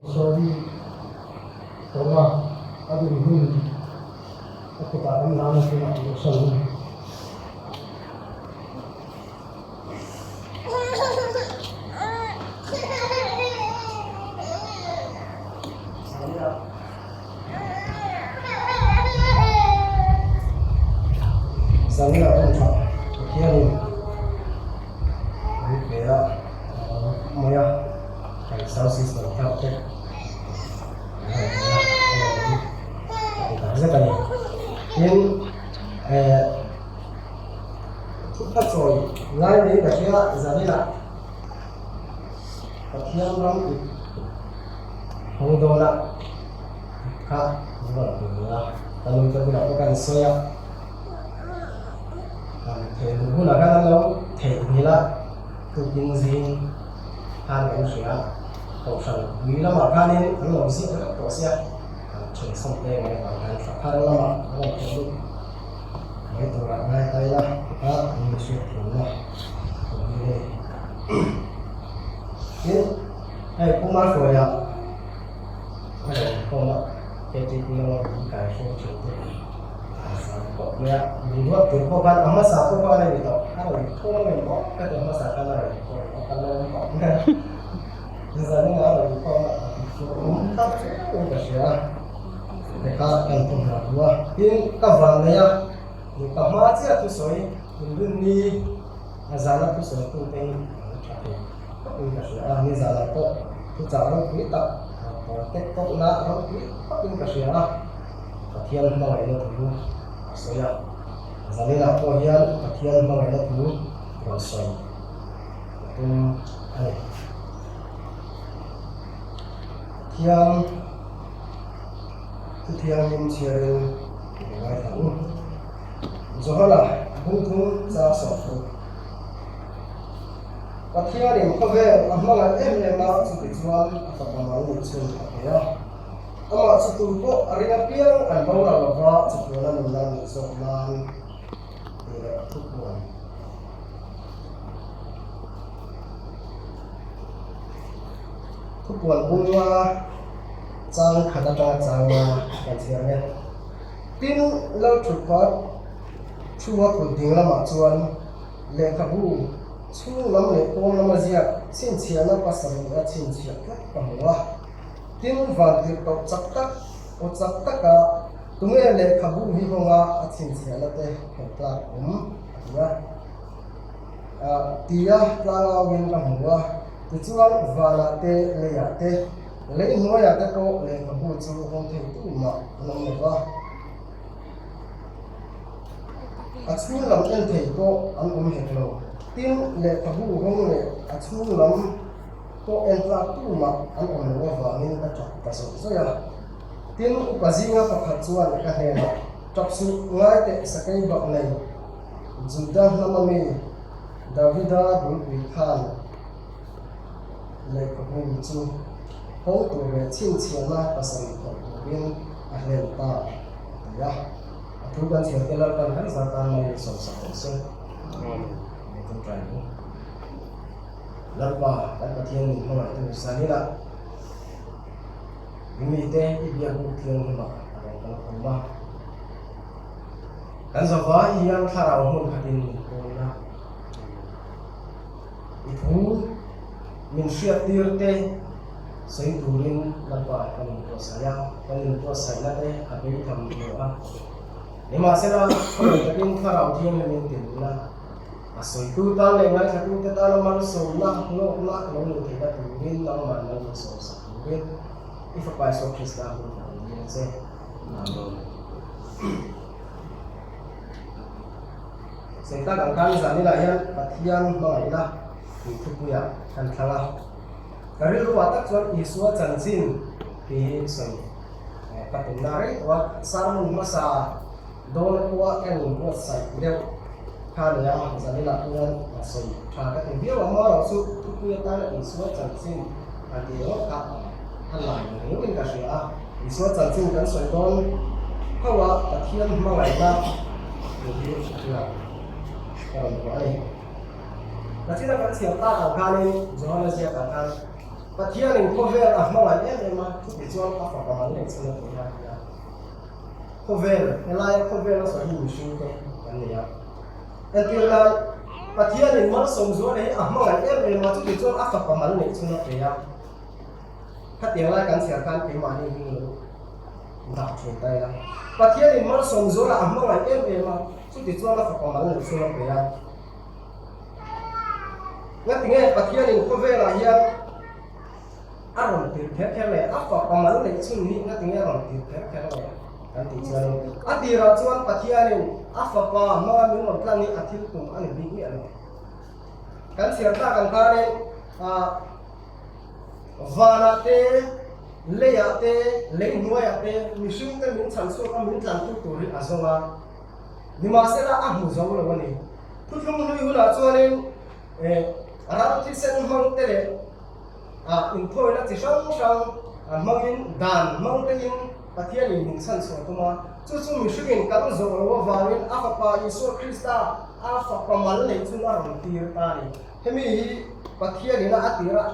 Sorry, toma, aduh ini aku tak akan lama kena urusan. Saya orang tak kian ini kaya Maya kayak sausis dan kapten. Saya tanya, yang kita soal lain ni kerja zamina, kerja orang itu, orang dona, kah, orang dona, kalau kita melakukan soya, menggunakan lalu tekniklah ketinggian harga soya, kawasan bila makan ini kalau mesti ada proses. Chuyện xong đây này bảo hành phải khai lắm ạ, nó là cái lúc mấy tụi bạn ngay tay ra, mình xuyên thủng ra, như thế. Thế, đây cũng mang rồi ạ, cái này không ạ, cái gì cũng là cái số chuyện thế. Có mẹ, mình nuốt từ cô bạn, ông xã cô bạn này bị tao, rồi cô mình có cái từ ông xã cái này, cái này có cái, giờ nó là bị con ạ, cũng tao cũng cái gì à. Mereka yang punya dua, ini kawannya, ini kamacia tu soi, ini azana tu soi tu teng, ini kasih ini azana tu cara kita, tektok nak orang ini kasih katian mau ini tu, soya, azana nak katian mau ini tu, rosoi, itu, katian Tiang min chiarin ngai thang zohala bungthum cha sofu pathia rim khave amanga emma chuti chuan atamang ni chun ya ama chutu ko arina piang an bawra lova chutuna nunan sokman ira thukuan bunga Trang khadata trang kan siangnya tin lo thupat chua kuding lama chuan le khabu chu lam le pom lama zia chin chiana pasam a chin chia ka pangwa tin van dir tok chaktak o chaktaka tunge le khabu hi honga a chin chiana te hepla ya tia planga win ka hwa tu chuan vala te le ya te lấy nói là cái cô này mà buổi chiều không thể tu mà làm được không? Chú làm nhân thể cô ăn hết rồi. Tiếng lệ phải bu không này, chú làm cô ăn ra tu mà ăn được và nên ta chọn cái số rồi à. Tiếng bà gì ngã phải khát chuan cái này mà chọc sự ngay tại sa cái bậc này. Judah nama mi Davida bin Khan lệ phải bu chú hậu tụi về chín chiên na pasal itu mungkin ahli ta ya aku kan siapa kan kan zatan mau sosok sosok itu try lalu kan katian mana itu sanila ini teh dia kutian mana ada kalau rumah kan sofa yang sarau pun kadin kona itu min siap dirte saya turin lepas kalau saya nanti habis kamu doa. Ini masalah kalau kita kalau dia meminta lah, asal itu tak lengan satu kita nama solah, lo kita turin nama mana solah turin. Itu pasal kita ini saya. Saya tak akan misalnya lah yang latihan mengalah itu punya kan salah. Kari lu watak suat iswa janjin di sini. Katinari wat sarung masa don kuat kan buat saya dia kan yang misalnya lakukan masuk. Cara dia orang su tu punya tanah iswa janjin. Nanti dia kan lain mungkin kasih iswa janjin kan suai don kau latihan mengalah jadi kalau buat ini. Nanti nak siapa tak akan ini, jangan siapa akan ปะเทียนโคเวลมาหลายเอ็มมาทุกที่ชวนอาฝากประมาณนี้สุนัขตัวนี้โคเวลอะไรโคเวลสวยหิวชูกันเนี่ยแต่ที่เราปะเทียนมันส่งส่วนนี้มาหลายเอ็มมาทุกที่ชวนอาฝากประมาณนี้สุนัขตัวนี้ถ้าเตียงอะไรกันเสียการเป็นมานี่วิ่งเลยหนักสุดได้ละปะเทียนมันส่งส่วนมาหลายเอ็มมาทุกที่ชวนอาฝากประมาณนี้สุนัขตัวนี้งั้นถึงไงปะเทียนโคเวลอะไรอารมณ์ติดแค่เลยอาฝากประมาณนี้สุนัขงั้นถึงไงอารมณ์ติดแค่เลยกันติดชวนอดีตเราชวนปะเทียนอาฝากประมาณนี้มันตั้งนี้อาทิตย์ตุ่มอันนี้วิ่งอะไรกันเสียตากันการเนี่ยวานาเตเลียเตเลี้ยงหัวยเตมิชุมเตมินสันสุอามินจันทุตุริอาซงานิมาเสละอาหูจาวเลวันนี้ทุกคนรู้อยู่แล้วชวนเราที่เส้นมังเตเลอินโทรนักที่ช่างมังอินดานมังเตอินปะเทียนมินสันสุตัวมาจู่ๆมิชุกินกันจาวเลวาวินอาฟปายิสุคริสต์อาฟปามัลเลจุนอารมณ์ตีร์ตานีเฮมีปะเทียนนี่นะอติระ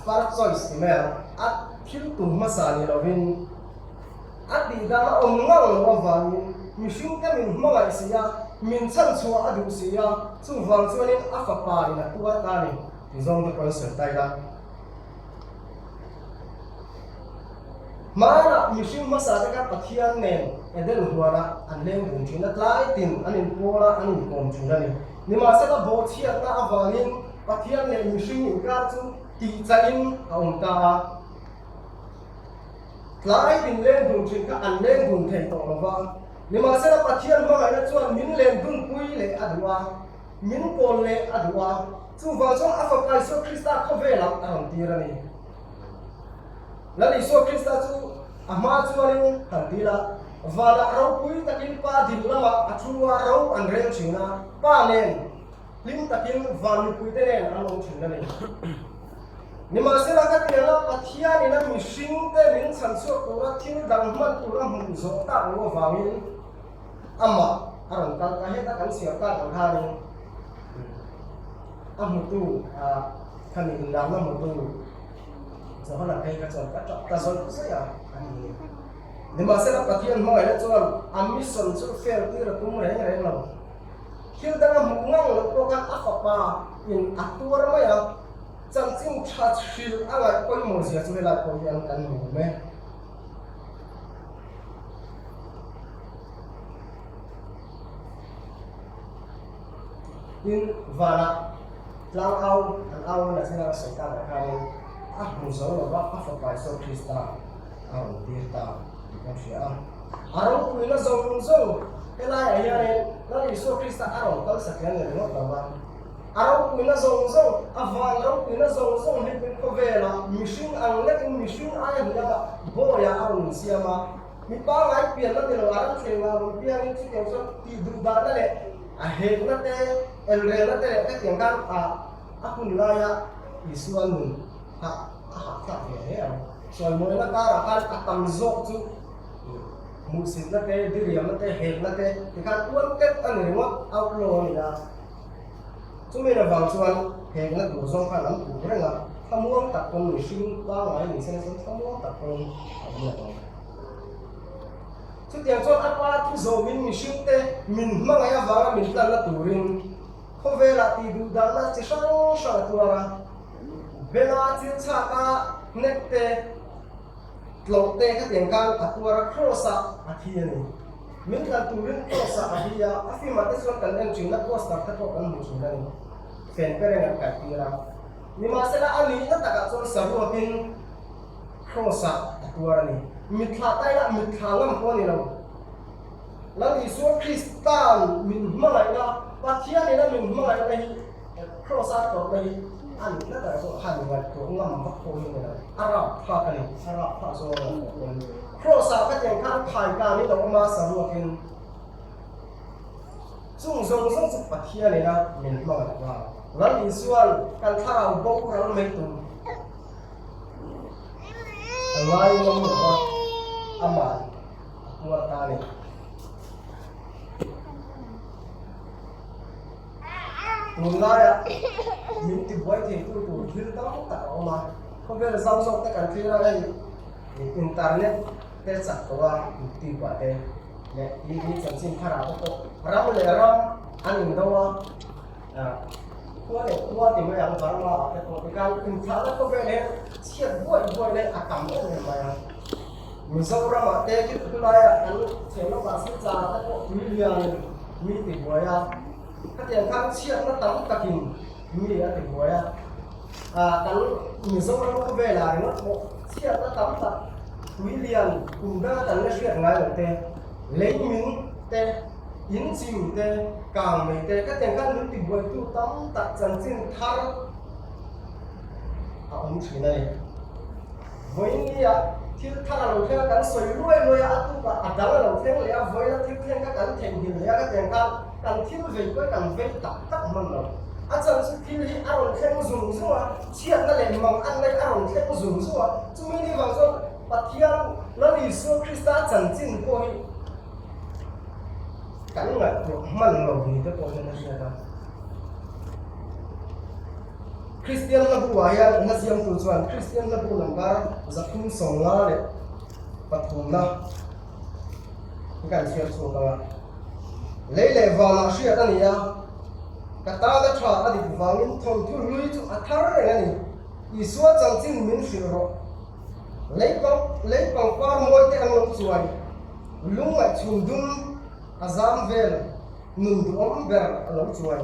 Farak choice email at kiltu masani lovin at di dama ongal wavani mishum ka min mga isiya minsan chua adu siya chuwang chuanin afapa ina tuwa tani tizong the person taila mara mishum masada ka pathian nen edel huara anleng bunchina tlai tin anin pola anin komchuna ni ma sala bo chia ta avanin pathian nen mishum ikar chu ti chain aung ta tlai tin len dun chin ka an len dun thei to lawa ni ma se la pathian ma ga na chuan min len dun pui le adwa min pol le adwa chu wa chong afa kai so krista khovela aram tirani lali so krista chu ama chuanin tantila wala ro pui takin pa din lama athua ro an rel china pa len lim takin van pui te nen along china ni ni ma se la ka tiala pathia ni na mishing te min sanso tora thil dang man tura hum zo ta ngo wangin amma aron ka ka he ta kan sia ta kan ha ni amutu kami indam na mutu zo hala kai ka chon ka zon sa ya ani ni ma se la pathia ma ga chon amison so fair ti ra tum re re no thil dang hum ngang lo ko ka afapa in atur ma ya chẳng chịu chặt chịu anh ấy coi một gì cho là coi anh ăn ngủ mẹ nhưng và lao ao là sẽ là xảy ra là hai một số là bác phải phải so Krista tiền ta không phải đâu quý nó giống cái này này nó đi so Krista có sạch cái này nó tao arau pina zong avan arau pina zong he pin ko vela mission ang lekin mission ay hula boya arun siama mi pa ngai pian na telo aran thenga ru pian ni chi so ti du da na le a he na te el re na te te tiang kan akun la ya isuan nun ha ta he so mo na ka ra kan atam zok chu musin na te diriam na te he na te kan uan ket an ri mo outlaw ni da chúng mình là vào chuan hẹn là đủ dòng khả năng đủ rồi là tham muốn tập con người sinh qua ngoài mình xem tham muốn tập con ở nhà đó chút tiền cho ăn qua thì rồi mình sinh te mình mang ngay vào mình làm là tủ rin không về là thì đủ đã là chỉ sang tua ra bên là chỉ cha cả nét te lột te cái tiền can cả tua ra cross à thì này mình làm tủ rin cross à thì à phi mà cái số cần em chừng là cross tập cái con một chừng này fan pe rengat ka tira ni ma sela ani na taka chon saru tin khosa tuara ni mitha tai la mitha ngam ko ni lo la isu kristan min malai na pathia ni na min malai na hi khosa to na hi ani na ta so han wa to ngam ma ko ni na arab pha ka ni arab pha so khosa ka teng kan phai ka ni lo ma saru tin sung sung sung pathia ni na min malai na lalu isuan kan tarau bau kalau metu, lain nomor aman, buat tani. tuần lai à mình tìm quay thì tôi tụi thiếu tao tạo mà không biết là sao xong tất cả thứ này internet thế sạch của tìm quả thế nè đi chẳng xin thà nào cũng ram này ram anh nhìn đâu à qua thì mới ăn vào mà cái còn cái internet có vẻ này chiết vui này à cầm cái này mà mình sau ra mà thế cái thứ này anh xem nó là sinh ra cái có million mi tìm quay à cái tiền khác chiết nó tắm cả kinh mi à tìm quay à cái mình sau ra nó về lại nó chiết nó tắm cả William cùng đã tận cái chuyện ngay ở đây lấy những đây yến chim đây càng mấy đây các tiền các nước thì vừa tu tắm đặt chân trên thar ông chỉ này với nia thiếu thar là đầu tiên cái sợi lôi tu cả đắng là đầu tiên lấy với là thiếu thiên các cái thành hình lấy các tiền các thiếu về cái càng về tập mình rồi anh chẳng sự thiếu thì ăn thêm dùng rồi chiết nó lại mong ăn lấy ăn thêm dùng rồi chúng mình đi vào rồi But here, nó đi xuống Christa chẳng chinh cô hi cắn ngặt của mình ngầu thì cái cô nó sẽ ra Christian là buaya nó diam tu chuan Christian là bu lamba za phun song la le pathum na cái chuyện số đó lấy lệ vào là sự đó này cái ta đã trả ở địa phương in thôn thu lui chu athar này Isu chẳng chinh mình sửa rồi lấy bằng qua môi cái ăn lông chuối lung lại chun dum azam vel nun duom ber lông chuối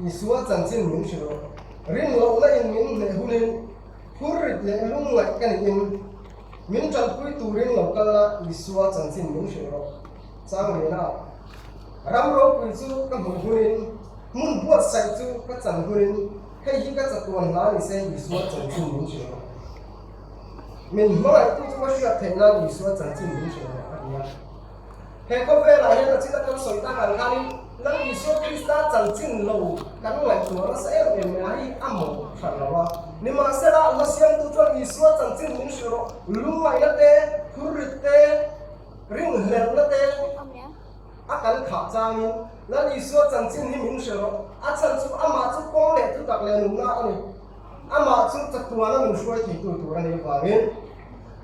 Isu chẳng chinh mình sửa rồi rin lâu lại mình lệ hunin phurit lệ lung lại cái này mình chẳng quý tu rin lâu cái là Isu chẳng chinh mình sửa rồi sang này nào ram rau quý chu cái hồn hunin mun buat sai chu cái chẳng hunin hay hi cái chặt tuần lá thì sẽ Isu chẳng chinh mình sửa rồi mình mới tu cho cái chuyện thành ra Isu chẳng chinh mình sửa rồi he có vẻ là hiện là chỉ là con sợi ta hàng ngày lần Isu Christa chẳng chinh lâu cắn lại chúa nó sẽ ở bên này âm một phần là nhưng mà sẽ là nó xem tu cho Isu chẳng chinh mình sửa rồi lúc này nó té hurrit té ring lên nó té akan khả trang in lần Isu chẳng chinh mình sửa rồi chẳng chú ama chú con lệ chú đặc lệ nung na này ama chú chặt tua nó mình xuôi thì tu này vào in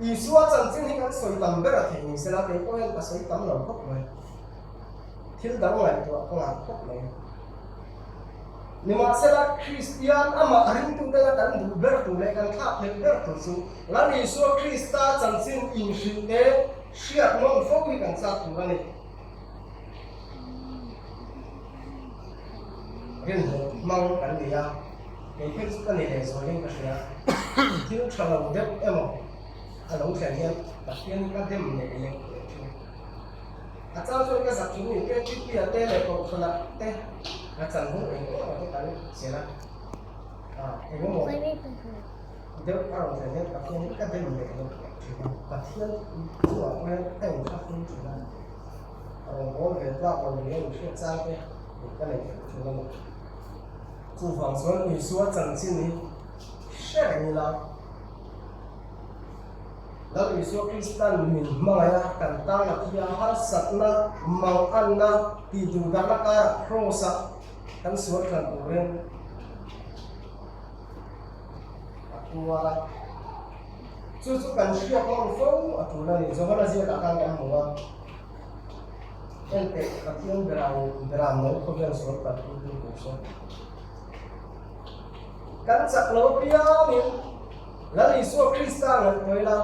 Isu chẳng chinh hình cái sợi tầm bé là thì mình sẽ là cái có cái sợi tầm lòng khóc này thiếu đắng lại tua không làm khóc này nhưng mà sẽ là Christian ama ring tu đây là cái đủ bé tu này cái khác này bé tu su lần Isu Christa chẳng chinh in sự thế siết mong phúc với cái sát tu này cái mong cái gì à cái này để rồi nhưng cái gì thiếu chờ lâu đẹp em ạ anh ông sẽ nghe đặc biệt các đêm này cái à sao cho cái giặc chúng mình cái chip kia tên này còn không là tên à chẳng cũng anh cũng cái gì là à anh cũng một nếu anh ông sẽ nghe đặc biệt các đêm này đặc biệt chủ ở bên anh khác không chủ là ông có về ra còn nhiều chuyện sang cái này chủ là một住房说你说整经理是你了，แล้ว你说 Kristen mình maya kantang kia har satna mang anna tidu dalaka krosa kan suat kan uren akua chu kan siap mong fo atuna ni zo na zia ka kan amwa ente kapion berang no ko ben suat ka tu ko kan sak lo pia min la Isu Krista ngai toi la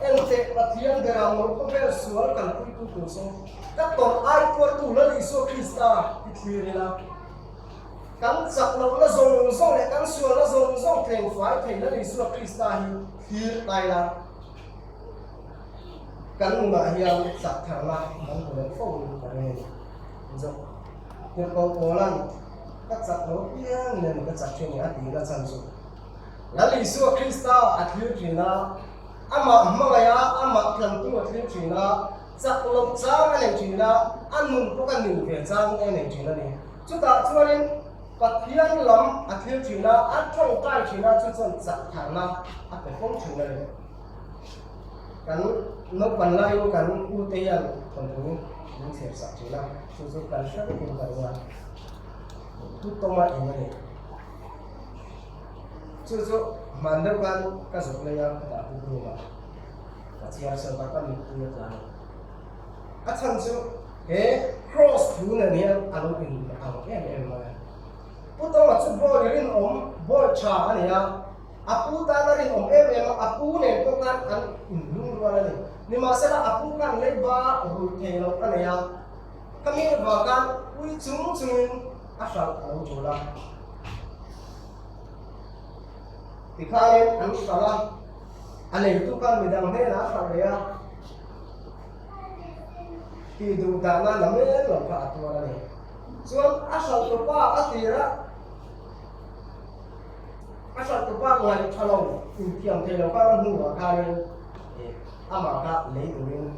en te pathian berang no ko ber sual kan tu so ka ton ai tu la Isu Krista ti la kan sak lo la zong le kan sual la zong theng fai thei la Isu Krista hi tai la kan ma hiam sak tharla kan ko le fo ka ne zo ne ko lan các giặc nó biết nên các giặc trên nhà thì là sản xuất là lý do Krista ở thiếu chỉ là ama ya ama làm tu ở thiếu chỉ là giặc lộng giá cái này chỉ là ăn mừng có cái nhiều tiền trang cái này chỉ là này chúng ta cho nên bát thiên lắm ở thiếu chỉ là ăn trong cái chỉ là chúng ta giặc thằng nào ở cái phong chỉ là này cái nó còn lại cái ưu tiên còn thứ những thiệt giặc chỉ là chúng ta cần rất nhiều cái tu toma in này chú mà đâu kan cái dụng này đã tu đủ mà và chỉ là sự ta mình tu được là chân chú cái cross tu này anh in em mà tu toma chú boy rin boy cha này apu ta na rin em apu ne ko kan an lung ruwa ni ni ma sala apu kan le ba ru the lo kan ya kami ba kan ui chung asal alo jola tikhain an sala ane tu kan midang he na sa le ya ti du da na la me lo ka atwa ni chuan asal to pa atira asal tu ba ngai thalong in thiam the lo ka nu wa ka ni ama ka le du rin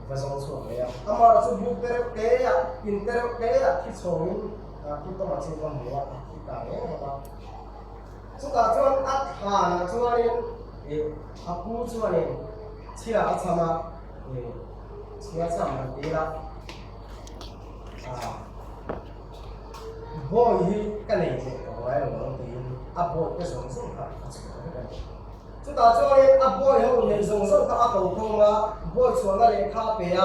va zong chu le ya ama chu bu ter te ya in ter te ya thi chong ki to ma chu ba mu wa ki ta le ba chu ka chuan a tha na chuan in a pu chuan in chia a chama chia chama te la boy hi ka nei che ko ai lo ti abo cái giống giống cả chúng ta cho nên abo hiểu nên giống giống cả abo không mà boy xuống là lấy khá bé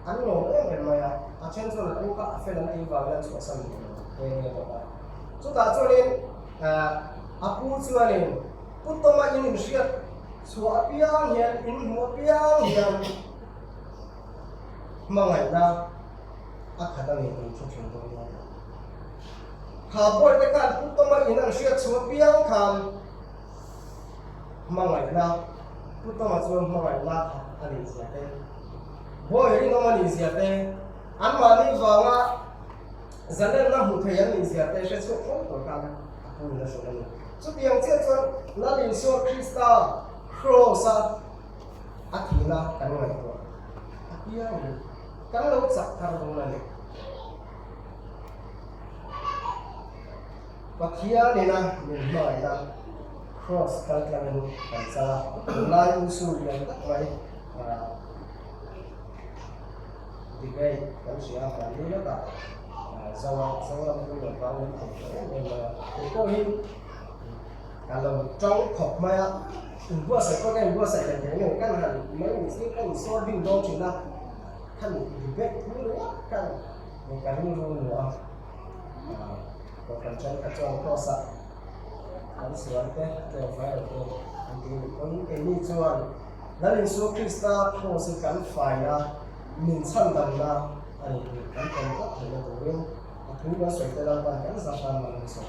anh nói em mà trên chỗ là anh cả phải làm gì vào là chỗ sân chúng ta cho nên abo cho nên cũng tôi mà in siết số piang hiện in mua piang hiện mà ngày nào khả năng mình chụp chung tôi hà bôi cái can cũng tôi mà in ăn siết số piang kham mà ngày nào cũng tôi mà chụp mà ngày nào anh đi siết đấy bôi cái nó mà đi siết đấy anh mà đi vào mà giờ này nó hụt thời gian đi siết đấy sẽ chụp không có can cũng là số này chụp piang chết rồi nó đi số Krista cross Athena cái này rồi piang cái lâu chắc thằng trong này và kia này nè mình nói là cross cái mình phải sao lai usul yang tak baik thì cái siapa ini lah tak sawang itu bangun itu kalau trong học mai gua sẽ có cái này kan hal mấy cái kan so bin dong chừng nào kan dibek dulu kan bukan dulu bukan contoh kosa harus suaranya terfile itu nanti pun ini cuan dari Yesus Kristus khususkan file min sandang na ani kan contoh dengan turin aku juga sudah dalam bahkan zaman manusia